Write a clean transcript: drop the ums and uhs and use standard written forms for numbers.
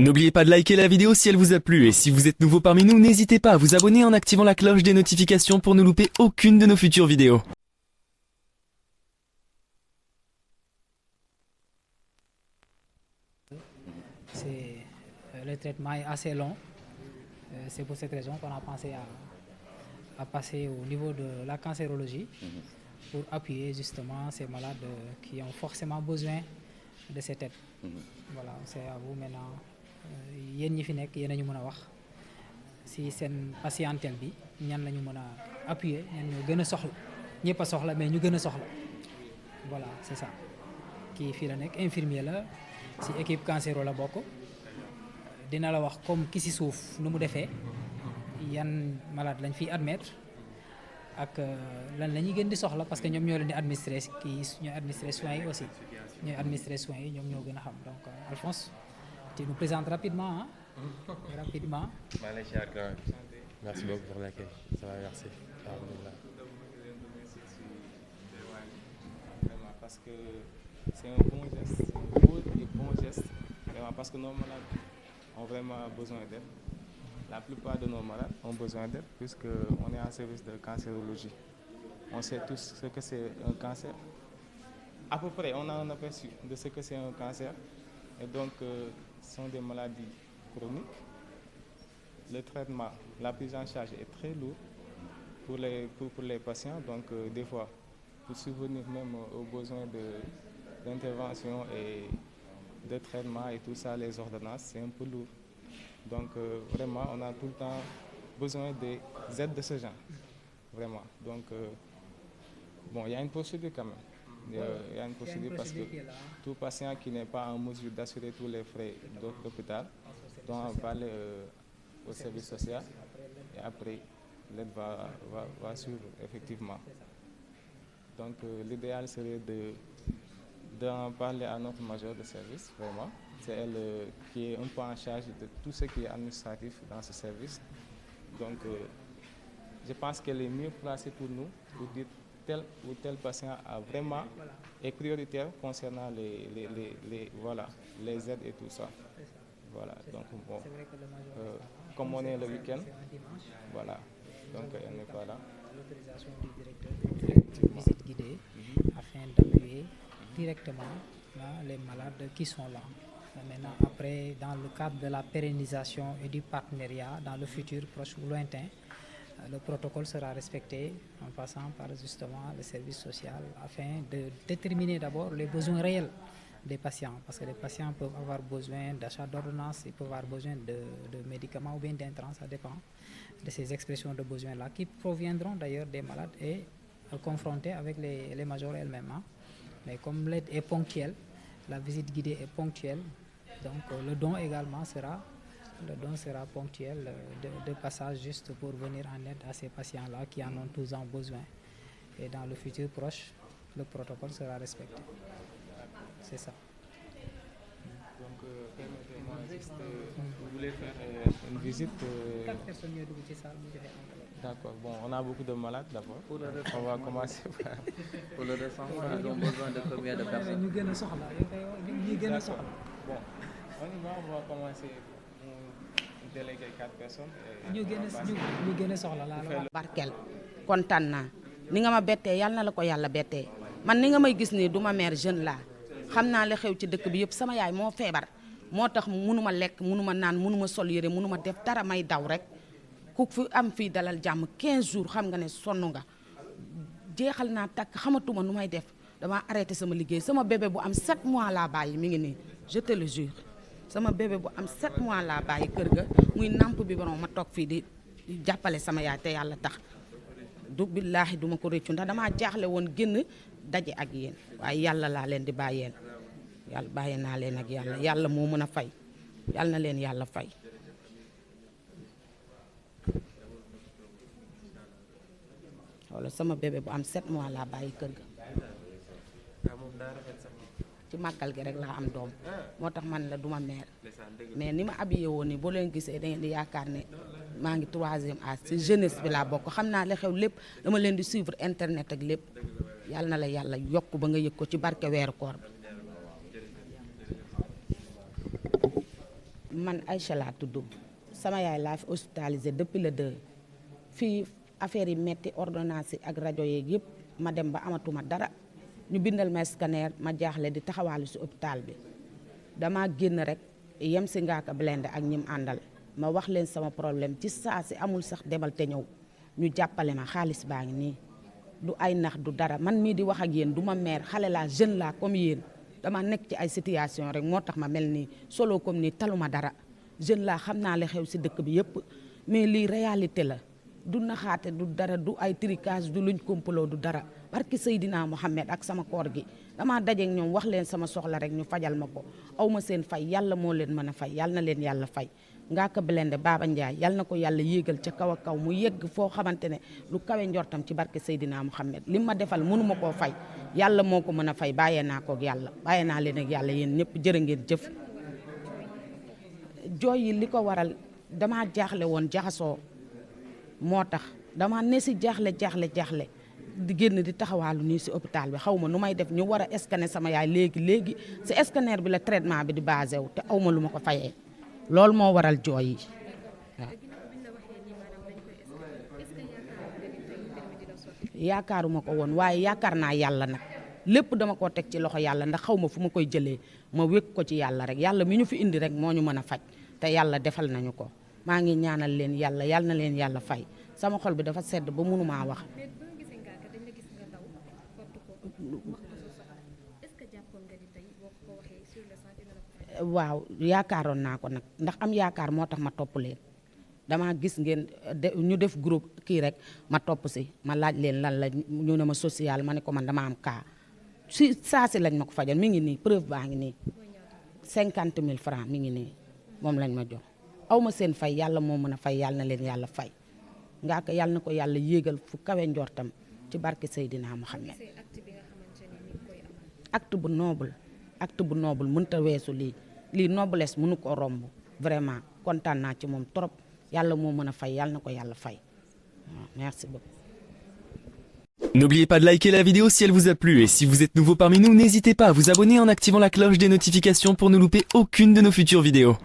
N'oubliez pas de liker la vidéo si elle vous a plu et si vous êtes nouveau parmi nous, n'hésitez pas à vous abonner en activant la cloche des notifications pour ne louper aucune de nos futures vidéos. Le traitement est assez long. C'est pour cette raison qu'on a pensé à passer au niveau de la cancérologie pour appuyer justement ces malades qui ont forcément besoin de cette aide. Voilà, c'est à vous maintenant. Yéen ñi fi nekk yéen a ñu mën a wax si seen patientèle bi ñan la ñu mën a appuyer ñan ñoo gën a soxla ñëpp a soxla mais ñu gën a soxla voilà c'est ça. Kii fii la nekk infirmier la si équipe cancéro la bokk. Dina la wax comme ki si suuf nu mu defee yan malade lañ fiy admettre ak lan la ñuy gën di soxla parce que ñoom ñoo leen di administrer kii ñooy administrer soins yi aussi ñooy administrer soins yi ñoom ñoo gën a xam donc Alphonse tu nous présentes rapidement rapidement. Merci beaucoup pour l'accueil. Ça va, merci. Vraiment parce que c'est un bon geste, un beau et bon geste. Vraiment parce que nos malades ont vraiment besoin d'aide. La plupart de nos malades ont besoin d'aide puisqu'on est en service de cancérologie. On sait tous ce que c'est un cancer. À peu près, on a un aperçu de ce que c'est un cancer. Et donc, ce sont des maladies chroniques. Le traitement, la prise en charge est très lourde pour les patients. Donc, des fois, pour subvenir même aux besoins d'intervention et de traitement et tout ça, les ordonnances, c'est un peu lourd. Donc, vraiment, on a tout le temps besoin des aides de ce genre. Vraiment. Donc, bon, il y a une procédure quand même. Il y a une procédure parce que tout patient qui n'est pas en mesure d'assurer tous les frais d'hôpital doit en parler au service social et après l'aide va suivre effectivement. Donc l'idéal serait d'en parler à notre major de service, vraiment. C'est elle qui est un peu en charge de tout ce qui est administratif dans ce service. Donc je pense qu'elle est mieux placée pour nous pour dire tel ou tel patient a vraiment est prioritaire concernant les aides et tout ça. Voilà, donc bon, comme on est le week-end, voilà, donc elle n'est pas là. L'autorisation du directeur de visite guidée afin d'appuyer directement les malades qui sont là. Maintenant, après, dans le cadre de la pérennisation et du partenariat dans le futur proche ou lointain, le protocole sera respecté en passant par justement le service social afin de déterminer d'abord les besoins réels des patients. Parce que les patients peuvent avoir besoin d'achat d'ordonnances, ils peuvent avoir besoin de médicaments ou bien d'intrants, ça dépend de ces expressions de besoins-là qui proviendront d'ailleurs des malades et confrontés avec les majors elles-mêmes. Mais comme l'aide est ponctuelle, la visite guidée est ponctuelle, donc le don également sera ponctuel de passage juste pour venir en aide à ces patients-là qui en ont tous en besoin. Et dans le futur proche, le protocole sera respecté. C'est ça. Donc, permettez-moi juste, vous voulez faire une visite 4 personnes ñooy dugg ci salle mu joxe enveloppe. D'accord, bon, on a beaucoup de malades d'abord. On va commencer par... Pour le recensement, ils ont besoin de combien de personnes? ñu gën a soxla ñu gën a soxla. Bon, on va commencer délégué 4 personnes. ñu gën a soxla laa la wax. barkel kontaan naa ni nga ma bettee yàlla na la ko yàlla bettee man ni nga may gis nii du ma mère jeune laa xam naa li xew ci dëkk bi yëpp sama yaay moo feebar moo tax mënuma lekk mënuma naan mënuma sol yére mënuma def dara may daw rek ku fi am fii dalal jàmm 15 jours xam nga ne sonn nga jeexal naa takk xamatuma nu may def dama arrêté sama liggéey sama bébé bu am 7 mois laa bàyyi mi ngi nii je te le jure sama bébé bu am 7 mois laa bàyyi kër ga muy namp bi borom ma toog fii di jàppale sama yaay te yàlla tax du billaahi duma ko réccu ndax damaa jaaxle woon génn daje ak yéen waaye yàlla laa leen di bàyyeen yàlla bàyyee naa leen ak yàlla moo mën a fay yàlla na leen yàlla fay wala sama bébé bu am 7 mois laa bàyyi kër ga ci màggal gi rek laa am doom moo tax man la duma mère mais ni ma habillé woon ni boo leen gisee da ngeen di yaakaar ne maa ngi 3e âge ci jeunesse bi laa bokk xam naa li xew lépp dama leen di suivre internet ak lépp yàlla na la yàlla yokk ba nga yëg ko ci barke weeru koor bi man Aïcha laa tudd sama yaay laa fi hospitalisé depuis le 2 fii affaire yi metti ordonnance yi ak rajo yeeg yëpp ma dem ba amatuma dara ñu bindal ma scanner ma jaaxle di taxawaalu si hôpital bi dama génn rek yem si Ngaaka Blindé ak ñim àndal ma wax leen sama problème ci saa si amul sax demal te ñëw ñu jàppale ma xaalis baa ngi nii du ay nax du dara man mii di wax ak yéen du ma mère xale laa jeune laa comme yéen dama nekk ci ay situation rek moo tax ma mel nii solo comme nii taluma dara jeune laa xam naa li xew si dëkk bi yëpp mais lii réalité la du naxaate du dara du ay tricage du luñ complot du dara barki Seydina Mohamed ak sama koor gi damaa dajeek ñoom wax leen sama soxla rek ñu fajal ma ko aw ma seen fay yàlla moo leen mën a fay yàlla na leen yàlla fay Ngaaka Blindé Baba Ndiaye yàlla na ko yàlla yéegal ca kaw a kaw mu yegg foo xamante ne lu kawe njortam ci barke Seydina Mohamed li ma defal mënu ma koo fay yàlla moo ko mën a fay bàyyee naa ko ak yàlla bàyyee naa leen ak yàlla yéen ñëpp jërë ngeen jëf. jooy yi li ko waral damaa jaaxle woon jaxasoo moo tax dama ne si jaaxle di génn di taxawaalu nii si hôpital bi xaw ma nu may def ñu war a scanner sama yaay léegi si scanner bi la traitement bi di basé wu te aw ma lu ma ko fayee loolu moo waral jooy yi waaw. yaakaaruma ko woon waaye yaakaar naa yàlla nag lépp dama ko teg ci loxo yàlla ndax xaw ma fu ma koy jëlee ma wékk ko ci yàlla rek yàlla mi ñu fi indi rek moo ñu mën a faj te yàlla defal nañu ko maa ngi ñaanal leen yàlla na leen yàlla fay sama xol bi dafa sedd ba mënumaa wax. waaw yaakaaroon naa ko nag ndax am yaakaar moo tax ma topp leen dama gis ngeen ñu def groupe kii rek ma topp si ma laaj leen lan la ñu ne ma social ma ne ko man dama am cas si saa si lañ ma ko fajal mi ngi nii preuve baa ngi nii 50 000 francs mi ngi nii moom lañ ma jox aw ma seen fay yàlla moo mën a fay yàlla na leen yàlla fay Ngaaka yàlla na ko yàlla yéegal fu kawe njortam ci barke Seydina Mohamed. acte bu noble mënut a weesu lii noblesse mënu ko romb vraiment kontaan naa ci moom trop yàlla moo mën a fay yàlla na ko yàlla fay waaw merci beaucoup. N'oubliez pas de liker la vidéo si elle vous a plu et si vous êtes nouveau parmi nous, n'hésitez pas à vous abonner en activant la cloche des notifications pour ne louper aucune de nos futures vidéos.